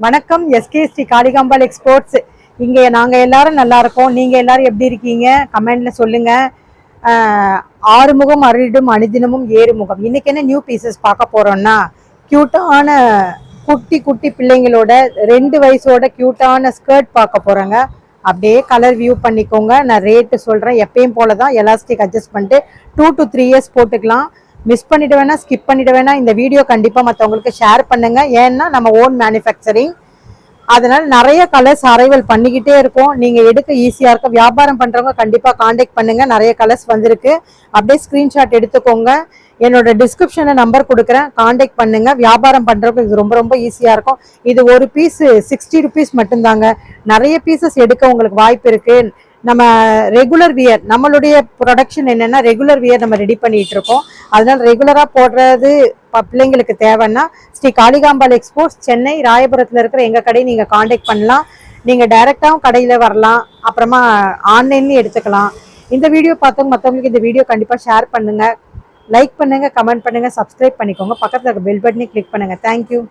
வணக்கம். SK Sri Kalikambal exports. இங்கே நாங்கள் எல்லாரும் நல்லா இருக்கோம். நீங்கள் எல்லாரும் எப்படி இருக்கீங்க? கமெண்ட்ல சொல்லுங்க. ஆறுமுகம் அருளிடும் அனுதினமும் ஏறுமுகம். இன்னைக்கு என்ன நியூ பீசஸ் பார்க்க போறோம்னா, கியூட்டான குட்டி குட்டி பிள்ளைங்களோட 2 வயசோட கியூட்டான ஸ்கர்ட் பார்க்க போறோங்க. அப்படியே கலர் வியூ பண்ணிக்கோங்க. நான் ரேட்டு சொல்கிறேன். எப்பயும் போல தான் எலாஸ்டிக் அட்ஜஸ்ட் பண்ணிட்டு 2 to 3 இயர்ஸ் போட்டுக்கலாம். மிஸ் பண்ணிட்டு வேணா, ஸ்கிப் பண்ணிட்டு வேணா, இந்த வீடியோ கண்டிப்பாக மற்றவங்களுக்கு ஷேர் பண்ணுங்க. ஏன்னா நம்ம ஓன் மேனுஃபேக்சரிங், அதனால நிறைய கலர்ஸ் அரைவல் பண்ணிக்கிட்டே இருக்கோம். நீங்க எடுக்க ஈஸியா இருக்கும். வியாபாரம் பண்றவங்க கண்டிப்பா காண்டாக்ட் பண்ணுங்க. நிறைய கலர்ஸ் வந்திருக்கு. அப்படியே ஸ்கிரீன்ஷாட் எடுத்துக்கோங்க. என்னோட டிஸ்கிரிப்ஷன்ல நம்பர் கொடுக்குறேன், காண்டாக்ட் பண்ணுங்க. வியாபாரம் பண்றவங்க இது ரொம்ப ரொம்ப ஈஸியா இருக்கும். இது ஒரு பீஸ் 60 rupees மட்டும்தாங்க. நிறைய பீசஸ் எடுக்க உங்களுக்கு வாய்ப்பு இருக்கு. நம்ம ரெகுலர் வியர், நம்மளுடைய ப்ரொடக்ஷன் என்னன்னா ரெகுலர் வியர் நம்ம ரெடி பண்ணிட்டு இருக்கோம். அதனால ரெகுலரா போடுறது பிள்ளைங்களுக்கு தேவைன்னா ஸ்ரீ காளிகாம்பாள் எக்ஸ்போர்ட்ஸ், சென்னை ராயபுரத்தில் இருக்கிற எங்க கடையை நீங்க காண்டாக்ட் பண்ணலாம். நீங்க டைரக்டாவும் கடையில வரலாம், அப்புறமா ஆன்லைன்லயும் எடுத்துக்கலாம். இந்த வீடியோ பார்த்தவங்க மற்றவங்களுக்கு இந்த வீடியோ கண்டிப்பா ஷேர் பண்ணுங்க, லைக் பண்ணுங்க, கமெண்ட் பண்ணுங்க, சப்ஸ்கிரைப் பண்ணிக்கோங்க. பக்கத்தில் இருக்க பெல் பட்டனை கிளிக் பண்ணுங்க. தேங்க்யூ.